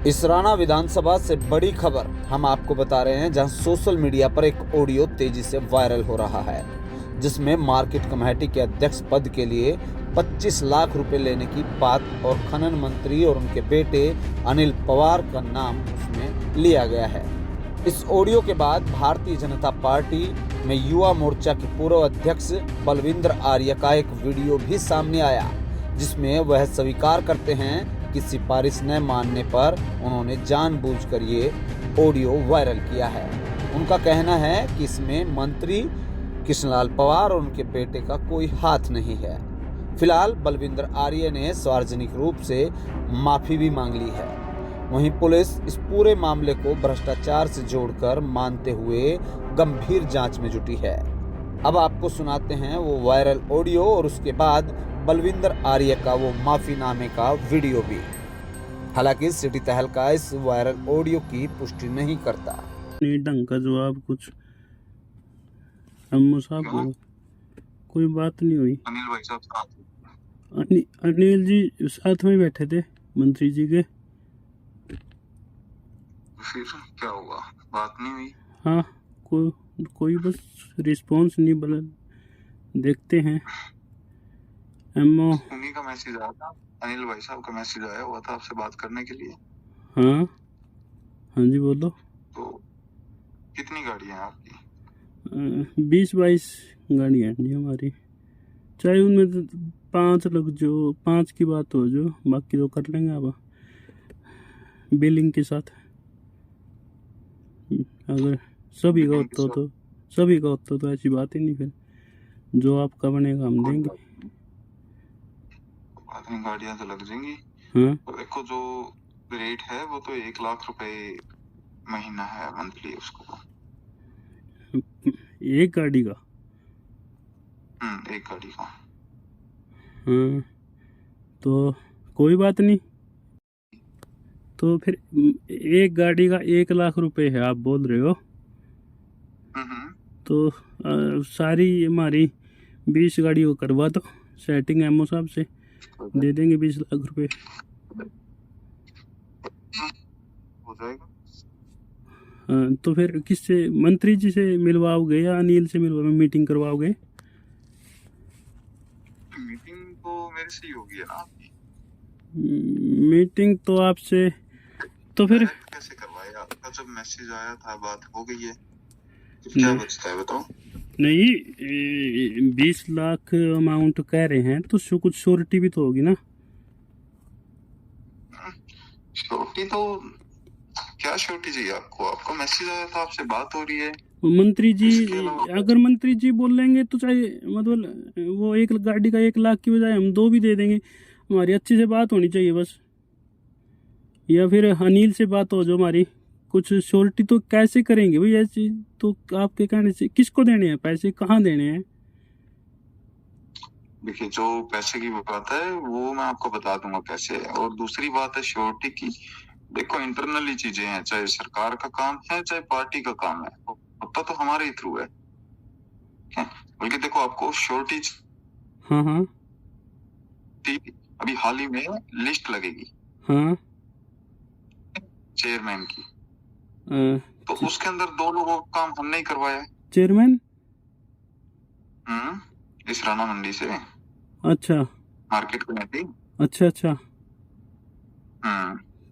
इसराना विधानसभा से बड़ी खबर हम आपको बता रहे हैं, जहां सोशल मीडिया पर एक ऑडियो तेजी से वायरल हो रहा है, जिसमें मार्केट कमेटी के अध्यक्ष पद के लिए 25 लाख रुपए लेने की बात और खनन मंत्री और उनके बेटे अनिल पवार का नाम उसमें लिया गया है। इस ऑडियो के बाद भारतीय जनता पार्टी में युवा मोर्चा के पूर्व अध्यक्ष बलविंद्र आर्य का एक वीडियो भी सामने आया, जिसमें वह स्वीकार करते हैं कि सिफारिश न मानने पर उन्होंने जानबूझकर ये ऑडियो वायरल किया है। उनका कहना है कि इसमें मंत्री कृष्णलाल पवार और उनके बेटे का कोई हाथ नहीं है। फिलहाल बलविंद्र आर्य ने सार्वजनिक रूप से माफी भी मांग ली है। वहीं पुलिस इस पूरे मामले को भ्रष्टाचार से जोड़कर मानते हुए गंभीर जांच में जुटी है। अब आपको सुनाते हैं वो वायरल ऑडियो और उसके बाद बलविंद्र आर्य का वो माफीनामे का वीडियो भी। हालांकि सिटी तहलका इस वायरल ऑडियो की पुष्टि नहीं करता। नहीं ढंग का जवाब कुछ अम्मू साहब को कोई बात नहीं हुई। अनिल भाई साहब साथ अनिल जी साथ में बैठे थे मंत्री जी के। फिर क्या हुआ, बात नहीं हुई? हाँ, कोई बस रिस्पॉन्स नहीं बना, देखते हैं। एमओ उन्हीं का मैसेज आया था, अनिल भाई साहब का मैसेज आया हुआ था आपसे बात करने के लिए। हाँ हाँ जी बोलो। तो कितनी गाड़ियां हैं आपकी? 20-22 गाड़ियाँ हैं जी हमारी। चाहे उनमें तो 5 लग जो 5 की बात हो, जो बाकी तो कर लेंगे अब बिलिंग के साथ। अगर सभी का होता तो ऐसी बात ही नहीं। फिर जो आपका बनेगा हम देंगे। गाड़ियां तो लग जाएंगी। हाँ, तो देखो जो रेट है वो तो 1 लाख रुपए महीना है, मंथली उसको। एक गाड़ी का। एक गाड़ी का। हाँ, तो कोई बात नहीं। तो फिर एक गाड़ी का 1 लाख रुपए है आप बोल रहे हो। तो सारी हमारी 20 गाड़ियों को करवा दो सेटिंग, एमओ साहब से दे देंगे 20 लाख रुपए। हो जाएगा। तो फिर किससे, मंत्री जी से मिलवाओगे या अनिल से मीटिंग करवाओगे? मीटिंग तो मेरे से ही होगी है ना आपकी। मीटिंग तो आपसे, तो फिर कैसे करवाए? आपका जब मैसेज आया था बात हो गई है, तो क्या बचता है बताओ? नहीं, 20 लाख अमाउंट कह रहे हैं तो कुछ श्योरिटी भी तो होगी ना। श्योरिटी तो क्या श्योरिटी चाहिए आपको? आपको मैसेज आया था, आपसे बात हो रही है। मंत्री जी, अगर मंत्री जी बोल लेंगे तो चाहे मतलब वो एक गाड़ी का 1 लाख की बजाय हम 2 भी दे देंगे। हमारी अच्छी से बात होनी चाहिए बस, या फिर अनिल से बात हो जो हमारी। कुछ श्योरिटी तो कैसे करेंगे भाई ऐसी? तो आपके कहने से किसको देने हैं पैसे, कहाँ देने हैं? देखिए जो पैसे की बात है वो मैं आपको बता दूंगा कैसे है, और दूसरी बात है श्योरिटी की। देखो इंटरनली चीजें हैं, चाहे सरकार का काम है चाहे पार्टी का काम है, होता तो हमारे ही थ्रू है। बल्कि देखो आपको श्योरिटी, हाँ हाँ, अभी हाल ही में लिस्ट लगेगी हाँ, चेयरमैन की। तो उसके अंदर 2 लोगों का काम हमने ही करवाया है। चेयरमैन इसराना मंडी से। अच्छा, मार्केट कमेटी। अच्छा।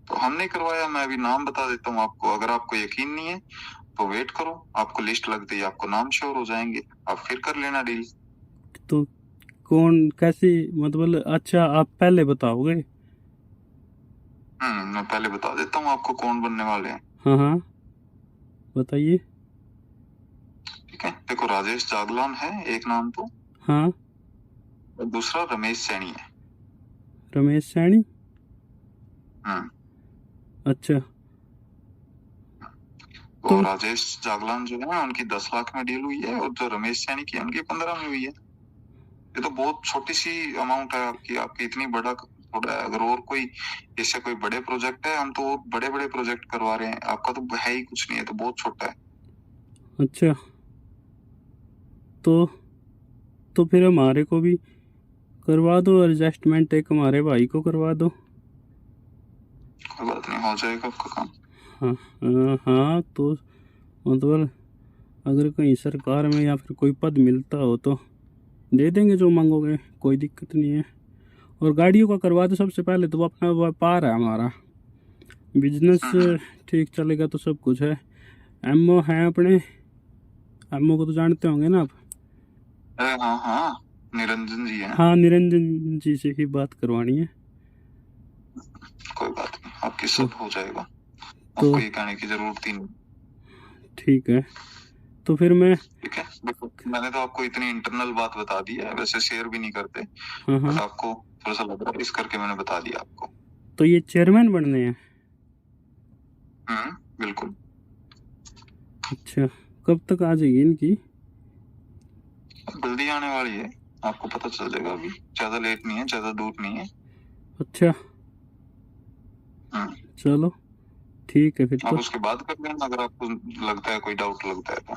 तो हमने करवाया। मैं अभी नाम बता देता हूँ आपको, अगर आपको यकीन नहीं है तो वेट करो, आपको लिस्ट लगती है, आपको नाम श्योर हो जाएंगे, आप फिर कर लेना डील। तो कौन कैसे, मतलब अच्छा आप पहले बताओगे? मैं पहले बता देता हूँ आपको कौन बनने वाले हैं। हाँ बताइए। ठीक है, देखो राजेश जागलान है एक नाम तो, हाँ, और दूसरा रमेश सैनी है। रमेश सैनी। अच्छा। तो राजेश जागलान जो है उनकी 10 लाख में डील हुई है, और जो रमेश सैनी की उनकी 15 में हुई है। ये तो बहुत छोटी सी अमाउंट है आपकी इतनी बड़ा थोड़ा है। अगर और कोई इससे कोई बड़े प्रोजेक्ट है, हम तो बड़े बड़े प्रोजेक्ट करवा रहे हैं, आपका तो है ही कुछ नहीं है, तो बहुत छोटा है। अच्छा, तो फिर हमारे को भी करवा दो एडजस्टमेंट, एक हमारे भाई को करवा दो। कोई बात नहीं, हो जाएगा आपका काम। हाँ तो मतलब अगर कहीं सरकार में या फिर कोई पद मिलता हो तो दे देंगे जो मांगोगे, कोई दिक्कत नहीं है। और गाड़ियों का करवा दो सबसे पहले, तो वो अपना व्यापार है हमारा, बिजनेस ठीक चलेगा तो सब कुछ है। एमओ है अपने, एमओ को तो जानते होंगे ना आप? हाँ हाँ, निरंजन जी हैं। हाँ, निरंजन जी से ही बात करवानी है। कोई बात नहीं, आपकी सब हो जाएगा, तो आपको ये कहने की जरूरत ही नहीं। ठीक है, तो फिर मैं ठीक है, देखो मैंने तो आपको इतनी इंटरनल बात बता दी है, वैसे शेयर भी नहीं करते, हाँ बट हाँ, आपको थोड़ा सा लग रहा है इस करके मैंने बता दिया आपको। तो ये चेयरमैन बनने हैं? बिल्कुल। अच्छा, कब तक आ जाएगी इनकी? जल्दी आने वाली है, आपको पता चल जाएगा, अभी ज्यादा लेट नहीं है, ज्यादा दूर नहीं है। अच्छा चलो ठीक है फिर आप तो। उसके बाद कर लेना अगर आपको लगता है, कोई डाउट लगता है तो।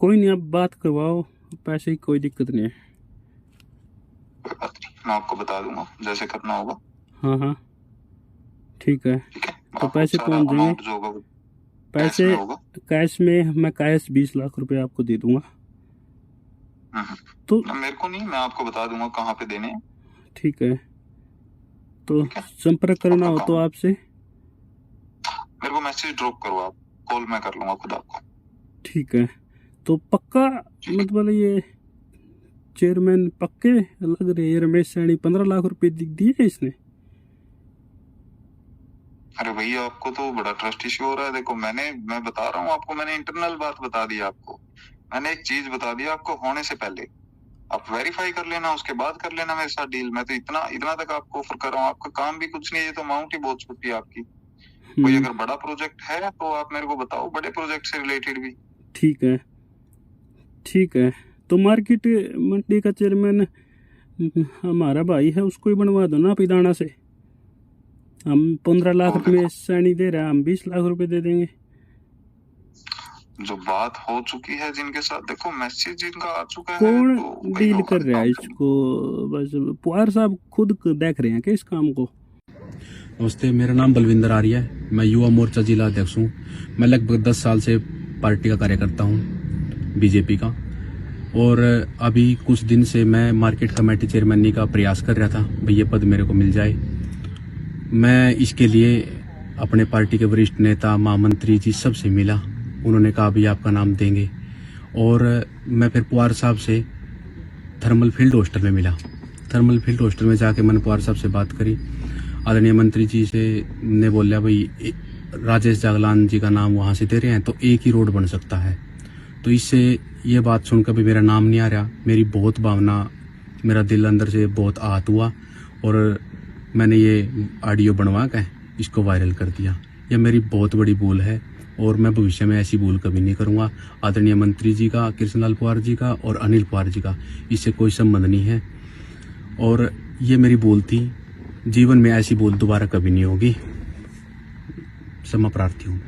कोई नहीं, आप बात करवाओ, पैसे की कोई दिक्कत नहीं है। कोई बात नहीं, मैं आपको बता दूंगा जैसे करना होगा। हाँ हाँ ठीक है, ठीक है, तो आपको पैसे सारा पहुंच जाएंगे। अमाउंट जो होगा वो कैश पैसे में होगा। कैश में मैं कैश 20 लाख रुपए आपको दे दूंगा। तो ना मेरे को नहीं, मैं आपको बता दूंगा कहाँ पे देने हैं। ठीक है, तो ठीक है, संपर्क करना हो तो आपसे मेरे को मैसेज ड्रॉप करो, आप कॉल मैं कर लूंगा खुद आपको। ठीक है, तो पक्का मतलब ये चेयरमैन पक्के लग रहे हैं? रमेश सैनी 15 लाख रुपए दिए इसने। अरे भैया, आपको तो बड़ा ट्रस्ट इश्यू हो रहा है। देखो मैं बता रहा हूँ आपको, मैंने इंटरनल बात बता दी आपको, मैंने एक चीज बता दी आपको होने से पहले। आप वेरीफाई कर लेना, उसके बाद कर लेना मेरे साथ डील। मैं तो इतना तक आपको ऑफर कर रहा हूँ, आपका काम भी कुछ नहीं है, ये तो अमाउंट ही बहुत छोटी है आपकी। कोई अगर बड़ा प्रोजेक्ट है तो आप मेरे को बताओ, बड़े प्रोजेक्ट से रिलेटेड भी। ठीक है ठीक है, तो मार्केट मंडी का चेयरमैन हमारा भाई है, उसको ही बनवा दो ना पिदाना से। हम 15 लाख रुपये सैनी दे रहे हैं, हम 20 लाख रुपए दे देंगे। जो बात हो चुकी है जिनके साथ, देखो मैसेज जिनका आ चुका है, कौन तो वही डील होगा कर रहा है काम। इसको? बस पुआर साहब खुद देख रहे हैं कि इस काम को? नमस्ते, मेरा नाम बलविंदर आर्य है, मैं युवा मोर्चा जिला अध्यक्ष हूँ। मैं लगभग 10 साल से पार्टी का कार्यकर्ता हूँ, बीजेपी का। और अभी कुछ दिन से मैं मार्केट कमेटी चेयरमैनी का प्रयास कर रहा था, भाई ये पद मेरे को मिल जाए। मैं इसके लिए अपने पार्टी के वरिष्ठ नेता, महामंत्री जी सबसे मिला, उन्होंने कहा भाई आपका नाम देंगे। और मैं फिर पुआर साहब से थर्मल फील्ड हॉस्टल में मिला। थर्मल फील्ड हॉस्टल में जाके मैंने पुआर साहब से बात करी। आदरणीय मंत्री जी से ने बोला भाई राजेश जागलान जी का नाम वहाँ से दे रहे हैं तो एक ही रोड बन सकता है। तो इससे ये बात सुनकर भी मेरा नाम नहीं आ रहा, मेरी बहुत भावना, मेरा दिल अंदर से बहुत आहत हुआ और मैंने ये ऑडियो बनवा कर इसको वायरल कर दिया। यह मेरी बहुत बड़ी भूल है और मैं भविष्य में ऐसी भूल कभी नहीं करूँगा। आदरणीय मंत्री जी का, कृष्णलाल पुआर जी का और अनिल पुआर जी का इससे कोई संबंध नहीं है और ये मेरी भूल थी। जीवन में ऐसी भूल दोबारा कभी नहीं होगी। क्षमा प्रार्थी हूँ।